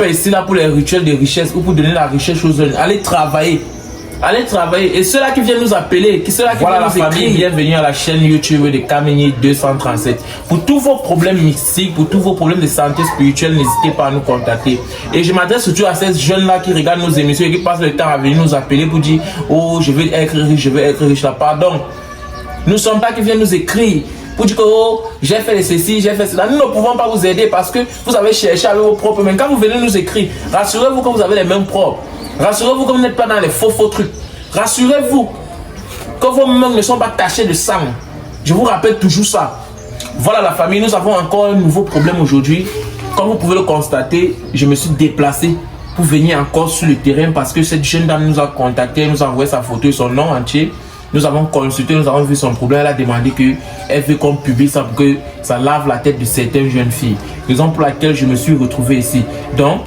pas ici là pour les rituels de richesse ou pour donner la richesse aux jeunes. Allez travailler. Allez travailler. Et ceux-là qui viennent nous appeler, ceux-là qui viennent nous écrire, bienvenue à la chaîne YouTube de Kameni 237. Pour tous vos problèmes mystiques, pour tous vos problèmes de santé spirituelle, n'hésitez pas à nous contacter. Et je m'adresse surtout à ces jeunes-là qui regardent nos émissions et qui passent le temps à venir nous appeler pour dire oh, je veux être riche, je veux être riche. Là, pardon. Nous ne sommes pas qui viennent nous écrire pour dire que oh, j'ai fait ceci, j'ai fait cela. Nous ne pouvons pas vous aider parce que vous avez cherché avec vos propres mains. Quand vous venez nous écrire, rassurez-vous que vous avez les mêmes propres. Rassurez-vous que vous n'êtes pas dans les faux trucs. Rassurez-vous que vos mains ne sont pas tachées de sang. Je vous rappelle toujours ça. Voilà la famille, nous avons encore un nouveau problème aujourd'hui. Comme vous pouvez le constater, je me suis déplacé pour venir encore sur le terrain parce que cette jeune dame nous a contacté, nous a envoyé sa photo et son nom entier. Nous avons consulté, nous avons vu son problème. Elle a demandé qu'elle veut qu'on publie ça pour que ça lave la tête de certaines jeunes filles. Raison pour laquelle je me suis retrouvé ici. Donc,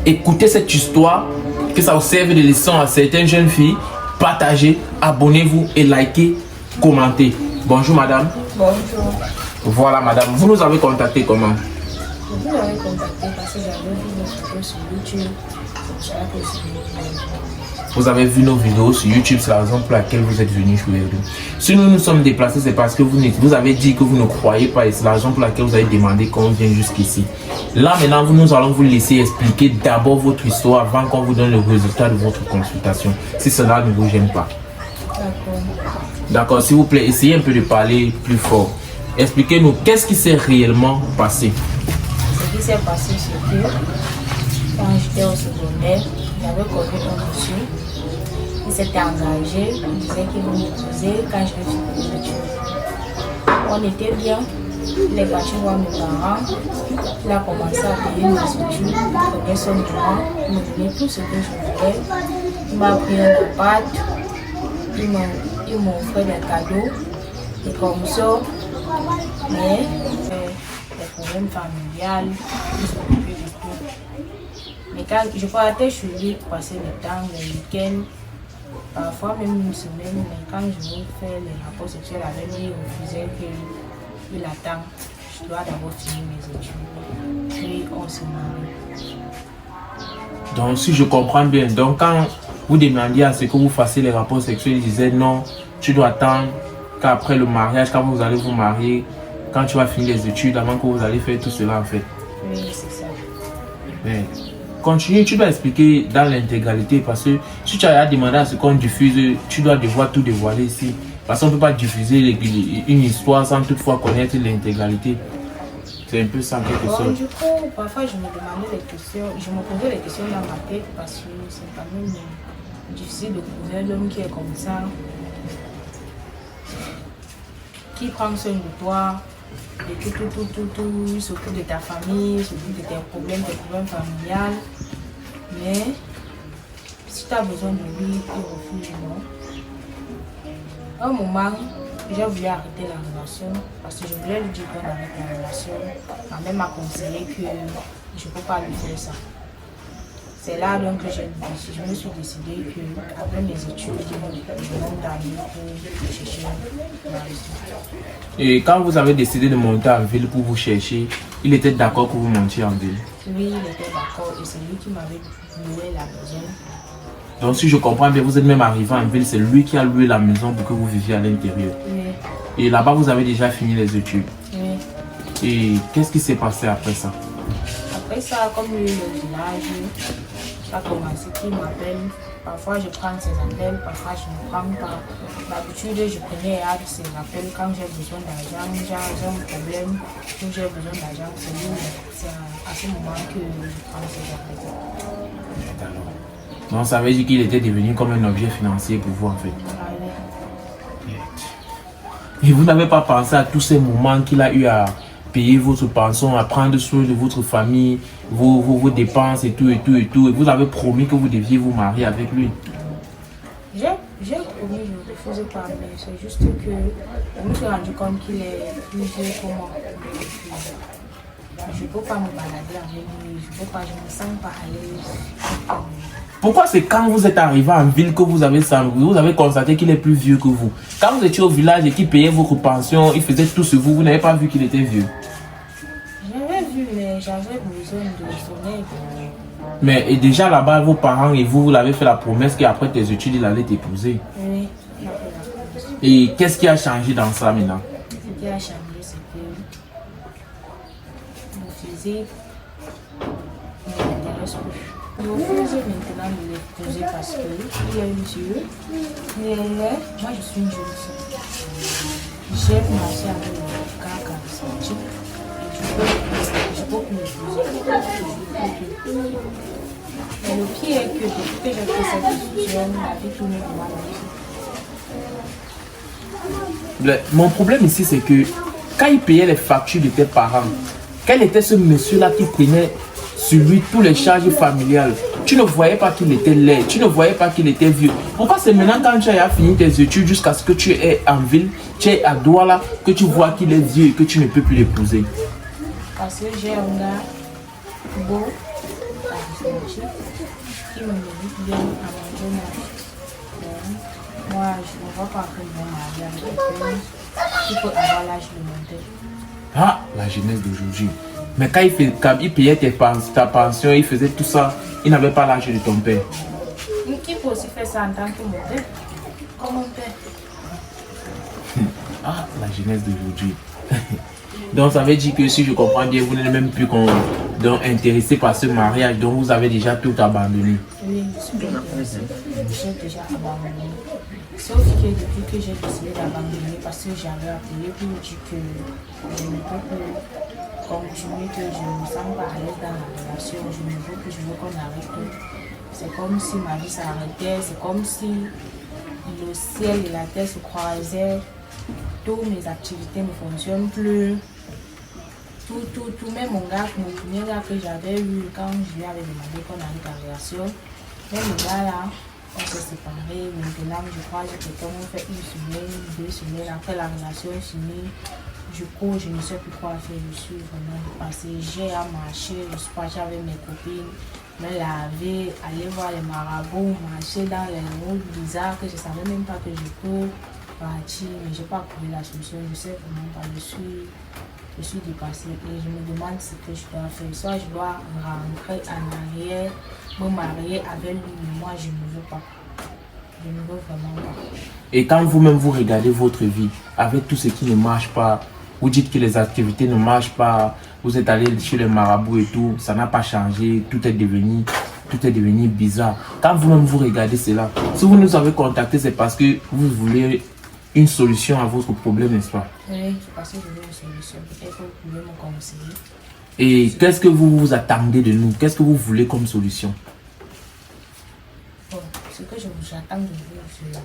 écoutez cette histoire, que ça vous serve de leçon à certaines jeunes filles. Partagez, abonnez-vous et likez, commentez. Bonjour madame. Bonjour. Voilà madame, vous nous avez contacté comment? Vous m'avez contacté parce que j'avais vu vos vidéos sur YouTube. C'est pour ça que je suis venue. Vous avez vu nos vidéos sur YouTube, c'est la raison pour laquelle vous êtes venu jouer. Si nous nous sommes déplacés, c'est parce que vous avez dit que vous ne croyez pas et c'est la raison pour laquelle vous avez demandé qu'on vienne jusqu'ici. Là maintenant, nous allons vous laisser expliquer d'abord votre histoire avant qu'on vous donne le résultat de votre consultation. Si cela ne vous gêne pas. D'accord. D'accord, s'il vous plaît, essayez un peu de parler plus fort. Expliquez-nous qu'est-ce qui s'est réellement passé. Ce qui s'est passé, c'est que quand j'étais au secondaire, j'avais connu un monsieur. Il s'était engagé, il disait qu'il me disait quand je vais finir les études. On était bien, il est parti voir mes parents, il a commencé à payer mes études, il prenait soin de moi, il me donnait tout ce que je voulais. Il m'a pris un appart, il m'a offert des cadeaux, et comme ça, mais les problèmes familiales, ils sont occupés de tout. Mais quand je partais chez lui pour passer le temps, le week-end, parfois même une semaine, mais quand je veux faire les rapports sexuels avec lui, il refusait qu'il attend. Je dois d'abord finir mes études. Puis on se marie. Donc si je comprends bien, donc quand vous demandiez à ce que vous fassiez les rapports sexuels, il disait non, tu dois attendre qu'après le mariage, quand vous allez vous marier, quand tu vas finir les études, avant que vous allez faire tout cela en fait. Oui, c'est ça. Mais continue, tu dois expliquer dans l'intégralité parce que si tu as demandé à ce qu'on diffuse, tu dois devoir tout dévoiler ici. Parce qu'on ne peut pas diffuser une histoire sans toutefois connaître l'intégralité. C'est un peu ça quelque chose. Du coup, parfois je me demandais les questions, je me posais les questions dans ma tête parce que c'est quand même difficile de trouver un homme qui est comme ça, qui prend soin de toi, et tout, il s'occupe de ta famille, il s'occupe de tes problèmes familiales. Mais si tu as besoin de lui, il refuse, non. À un moment, j'ai voulu arrêter la relation parce que je voulais lui dire qu'on arrête la relation. Ma mère m'a conseillé que je ne peux pas lui faire ça. C'est là donc que je me suis décidé qu'après mes études, je monte en ville pour chercher la réussite. Et quand vous avez décidé de monter en ville pour vous chercher, il était d'accord que vous montiez en ville? Oui, il était d'accord et c'est lui qui m'avait loué la maison. Donc si je comprends bien, vous êtes même arrivé en ville, c'est lui qui a loué la maison pour que vous viviez à l'intérieur. Oui. Et là-bas, vous avez déjà fini les études. Oui. Et qu'est-ce qui s'est passé après ça? Après ça, comme le village, ça a commencé qu'il m'appelle. Parfois, je prends ses appels, parfois, je ne prends pas. D'habitude, je prenais ses appels quand j'ai besoin d'argent, j'ai un problème, ou j'ai besoin d'argent. C'est à ce moment que je prends ses appels. Donc ça veut dire qu'il était devenu comme un objet financier pour vous en fait. Et vous n'avez pas pensé à tous ces moments qu'il a eu à payer votre pension, à prendre soin de votre famille, vos dépenses et tout. Et vous avez promis que vous deviez vous marier avec lui. J'ai promis, je ne le faisais pas, mais c'est juste que je me suis rendu compte qu'il est plus vieux que moi. Je ne peux pas me balader avec lui, je ne me sens pas à l'aise. Pourquoi c'est quand vous êtes arrivé en ville que vous avez constaté qu'il est plus vieux que vous? Quand vous étiez au village et qu'il payait votre pension, il faisait tout ce vous n'avez pas vu qu'il était vieux? J'avais vu, mais j'avais besoin de sommeil. Mais et déjà là-bas, vos parents et vous l'avez fait la promesse qu'après tes études, il allait t'épouser. Oui, on a fait la promesse. Et qu'est-ce qui a changé dans ça maintenant? Ce qui a changé, c'est que le physique ne m'intéresse plus. Je refuse maintenant de l'épouser parce qu'il y a une Dieu, il est laid. Moi, je suis une jeune fille. J'ai commencé avec le caca de sortir. Je peux plus l'épouser. Mais le pire est que depuis que j'ai fait cette décision, la vie tourne pour moi. Mon problème ici, c'est que quand il payait les factures de tes parents, quel était ce monsieur-là qui prenait sur lui tous les charges familiales? Tu ne voyais pas qu'il était laid, tu ne voyais pas qu'il était vieux. Pourquoi c'est maintenant quand tu as fini tes études jusqu'à ce que tu es en ville, tu es à Douala, que tu vois qu'il est vieux et que tu ne peux plus l'épouser? Parce que j'ai un gars beau, charismatique, qui me mérite bien à mon jeune âge. Moi, je ne vois pas que mon mari avec quelqu'un qui peut avoir l'âge de mon père. Ah, la jeunesse d'aujourd'hui. Mais quand il payait ta pension, il faisait tout ça, il n'avait pas l'âge de ton père. Qui peut aussi faire ça en tant que mon père? Comme mon père. Ah, la jeunesse d'aujourd'hui. Donc ça veut dire que si je comprends bien, vous n'êtes même plus intéressé par ce mariage, donc vous avez déjà tout abandonné. Oui, je suis intéressée. J'ai déjà abandonné. Sauf que depuis que j'ai décidé d'abandonner, parce que j'avais appelé pour dire que je ne peux plus continuer, que je ne me sens pas à l'aise dans la relation, je veux qu'on arrête tout. C'est comme si ma vie s'arrêtait, c'est comme si le ciel et la terre se croisaient, toutes mes activités ne fonctionnent plus. Tout, même mon premier gars que j'avais eu quand je lui avais demandé qu'on arrête la relation, même le gars là, on s'est séparés. Maintenant, je crois que quand on fait une semaine, 2 semaines après la relation finie, du coup, je ne sais plus quoi faire. Je suis vraiment dépassée. J'ai à marcher, je suis partie avec mes copines, me laver, aller voir les marabouts, marcher dans les routes bizarres que je ne savais même pas que je peux partir, mais je n'ai pas trouvé la solution. Je sais vraiment pas, je suis dépassée et je me demande ce que je dois faire. Soit je dois rentrer en arrière, me marier avec lui, mais moi je ne veux pas. Je ne veux vraiment pas. Et quand vous-même vous regardez votre vie, avec tout ce qui ne marche pas, vous dites que les activités ne marchent pas, vous êtes allé chez les marabouts et tout, ça n'a pas changé, tout est devenu bizarre. Quand vous-même vous regardez cela, si vous nous avez contacté, c'est parce que vous voulez une solution à votre problème, n'est-ce pas? Oui, c'est parce que je veux une solution. Peut-être que vous pouvez me conseiller. Et qu'est-ce que vous vous attendez de nous? Qu'est-ce que vous voulez comme solution? Bon, ce que j'attends de vous, c'est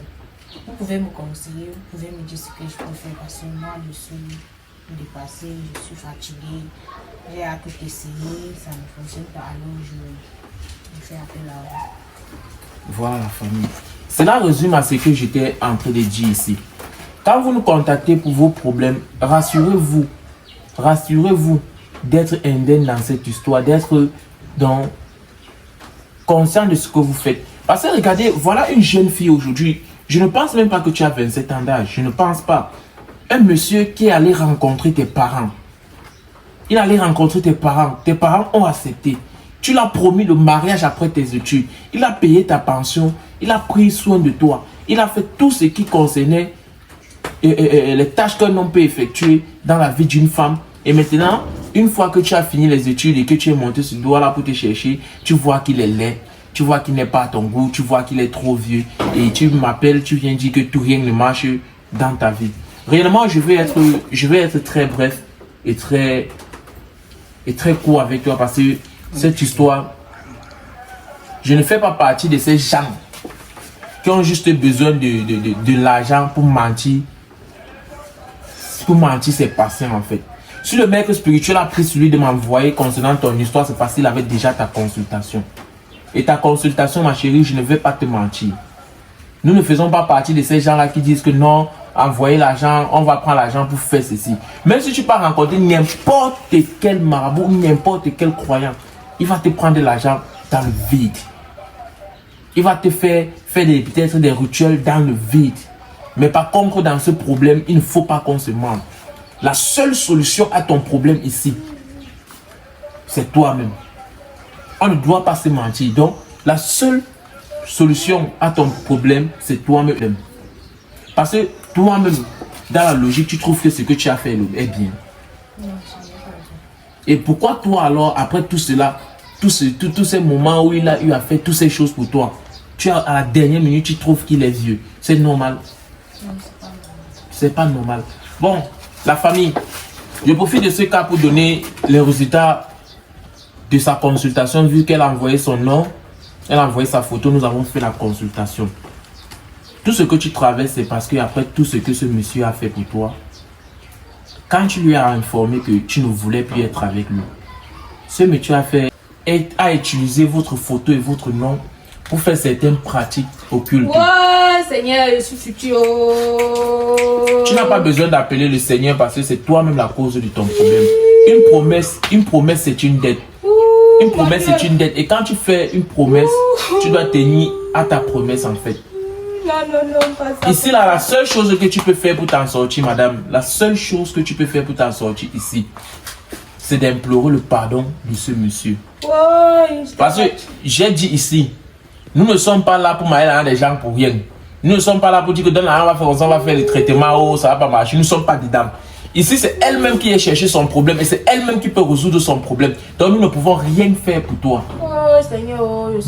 vous pouvez me conseiller, vous pouvez me dire ce que je peux faire parce que moi je suis dépassée, je suis fatiguée, j'ai à tout essayer, ça ne fonctionne pas, alors je fais appel à vous. Voilà la famille. Cela résume à ce que j'étais en train de dire ici. Quand vous nous contactez pour vos problèmes, rassurez-vous d'être indemne dans cette histoire, d'être conscient de ce que vous faites. Parce que regardez, voilà une jeune fille aujourd'hui. Je ne pense même pas que tu as 27 ans d'âge. Je ne pense pas. Un monsieur qui est allé rencontrer tes parents. Il allait rencontrer tes parents. Tes parents ont accepté. Tu l'as promis le mariage après tes études. Il a payé ta pension. Il a pris soin de toi. Il a fait tout ce qui concernait les tâches qu'un homme peut effectuer dans la vie d'une femme. Et maintenant, une fois que tu as fini les études et que tu es monté sur le doigt là pour te chercher, tu vois qu'il est laid. Tu vois qu'il n'est pas à ton goût. Tu vois qu'il est trop vieux. Et tu m'appelles, tu viens dire que tout rien ne marche dans ta vie. Réellement, je vais être très bref et très court avec toi parce que cette histoire, je ne fais pas partie de ces gens qui ont juste besoin de l'argent pour mentir. Pour mentir, c'est passé en fait. Si le mec spirituel a pris celui de m'envoyer concernant ton histoire, c'est parce qu'il avait déjà ta consultation. Et ta consultation, ma chérie, je ne vais pas te mentir. Nous ne faisons pas partie de ces gens-là qui disent que non, envoyer l'argent, on va prendre l'argent pour faire ceci. Même si tu pars rencontrer n'importe quel marabout, n'importe quel croyant, il va te prendre de l'argent dans le vide. Il va te faire peut-être des rituels dans le vide. Mais par contre, dans ce problème, il ne faut pas qu'on se mente. La seule solution à ton problème ici, c'est toi-même. On ne doit pas se mentir. Donc, la seule solution à ton problème, c'est toi-même. Parce que toi-même, dans la logique, tu trouves que ce que tu as fait est bien. Non, Et pourquoi toi alors, après tout cela, tous ces moments où il a eu à faire toutes ces choses pour toi, tu as, à la dernière minute, tu trouves qu'il est vieux. C'est normal. non, c'est pas normal. C'est pas normal. Bon, la famille, je profite de ce cas pour donner les résultats de sa consultation, vu qu'elle a envoyé son nom, elle a envoyé sa photo, nous avons fait la consultation. Tout ce que tu traverses, c'est parce que après tout ce que ce monsieur a fait pour toi, quand tu lui as informé que tu ne voulais plus être avec lui, ce monsieur a utilisé votre photo et votre nom pour faire certaines pratiques occultes. Ouais, Seigneur, je suis futur. Tu n'as pas besoin d'appeler le Seigneur parce que c'est toi-même la cause de ton problème. Une promesse c'est une dette. Une promesse c'est une dette. Et quand tu fais une promesse, tu dois tenir à ta promesse en fait. Non, pas ça. Ici, là, la seule chose que tu peux faire pour t'en sortir, madame, la seule chose que tu peux faire pour t'en sortir ici, c'est d'implorer le pardon de ce monsieur. Ouais, Parce que j'ai dit ici, nous ne sommes pas là pour marier des gens pour rien. Nous ne sommes pas là pour dire que dans la on va faire les traitements, oh, ça va pas marcher. Nous ne sommes pas dedans. Ici, c'est elle-même qui a cherché son problème et c'est elle-même qui peut résoudre son problème. Donc, nous ne pouvons rien faire pour toi. Oh, Seigneur.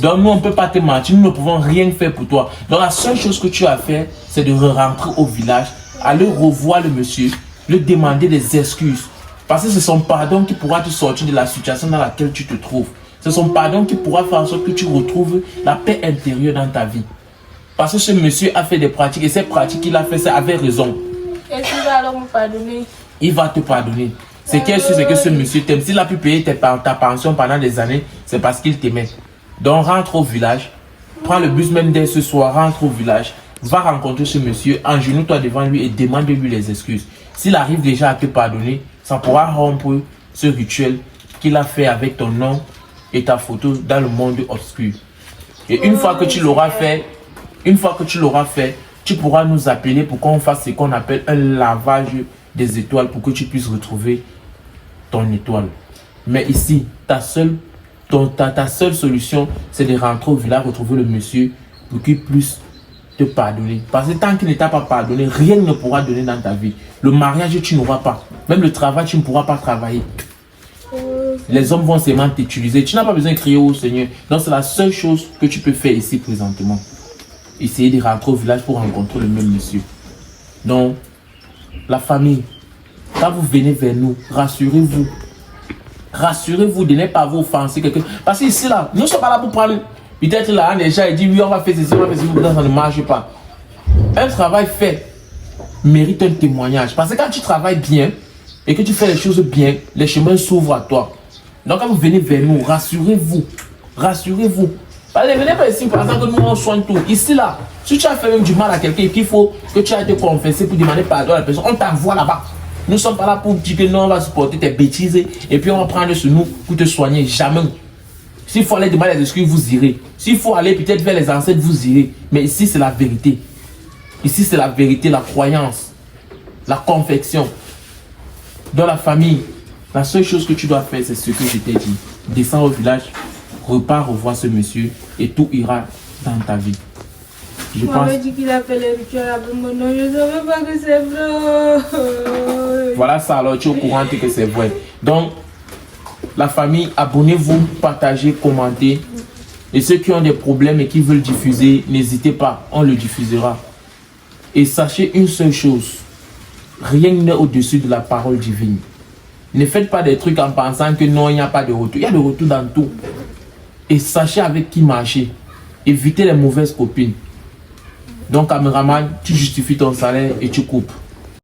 Donc, nous, on ne peut pas te mentir. Nous ne pouvons rien faire pour toi. Donc, la seule chose que tu as fait, c'est de rentrer au village, aller revoir le monsieur, lui demander des excuses. Parce que c'est son pardon qui pourra te sortir de la situation dans laquelle tu te trouves. C'est son pardon qui pourra faire en sorte que tu retrouves la paix intérieure dans ta vie. Parce que ce monsieur a fait des pratiques et ces pratiques qu'il a fait, c'est avec raison. Est-ce qu'il va alors me pardonner? Il va te pardonner. Ce qui est sûr, c'est que ce monsieur t'aime. S'il a pu payer ta pension pendant des années, c'est parce qu'il t'aimait. Donc rentre au village, prends le bus même dès ce soir, rentre au village, va rencontrer ce monsieur, agenouille-toi devant lui et demande-lui les excuses. S'il arrive déjà à te pardonner, ça pourra rompre ce rituel qu'il a fait avec ton nom et ta photo dans le monde obscur. Et une fois que tu l'auras fait, tu pourras nous appeler pour qu'on fasse ce qu'on appelle un lavage des étoiles pour que tu puisses retrouver ton étoile. Mais ici, ta seule solution, c'est de rentrer au village, retrouver le monsieur pour qu'il puisse te pardonner. Parce que tant qu'il ne t'a pas pardonné, rien ne pourra donner dans ta vie. Le mariage, tu n'auras pas. Même le travail, tu ne pourras pas travailler. Les hommes vont seulement t'utiliser. Tu n'as pas besoin de crier au Seigneur. Donc, c'est la seule chose que tu peux faire ici présentement. Essayer de rentrer au village pour rencontrer le même monsieur. Donc, la famille, quand vous venez vers nous, rassurez-vous. Rassurez-vous de ne pas vous offenser quelqu'un. Parce que ici, là, nous ne sommes pas là pour prendre. Peut-être là, les gens disent oui, on va faire ceci, on va faire ceci, ça ne marche pas. Un travail fait mérite un témoignage. Parce que quand tu travailles bien et que tu fais les choses bien, les chemins s'ouvrent à toi. Donc, quand vous venez vers nous, rassurez-vous. Rassurez-vous. Allez, venez pas ici, par exemple, que nous on soigne tout. Ici, là, si tu as fait même du mal à quelqu'un et qu'il faut que tu aies été confessé pour demander pardon à la personne, on t'envoie là-bas. Nous ne sommes pas là pour dire que non, on va supporter tes bêtises et puis on va prendre sur nous pour te soigner. Jamais. S'il faut aller demander des excuses, vous irez. S'il faut aller peut-être vers les ancêtres, vous irez. Mais ici, c'est la vérité. Ici, c'est la vérité, la croyance, la confection. Dans la famille, la seule chose que tu dois faire, c'est ce que je t'ai dit. Descends au village, repars revoir ce monsieur et tout ira dans ta vie. Je pense. Dit qu'il a fait les rituels avec mon nom. Je ne savais pas que c'est vrai. Voilà ça, alors tu es au courant que c'est vrai. Donc, la famille, abonnez-vous, partagez, commentez. Et ceux qui ont des problèmes et qui veulent diffuser, n'hésitez pas, on le diffusera. Et sachez une seule chose, rien n'est au-dessus de la parole divine. Ne faites pas des trucs en pensant que non, il n'y a pas de retour. Il y a de retour dans tout. Et sachez avec qui marcher. Évitez les mauvaises copines. Donc, caméraman, tu justifies ton salaire et tu coupes.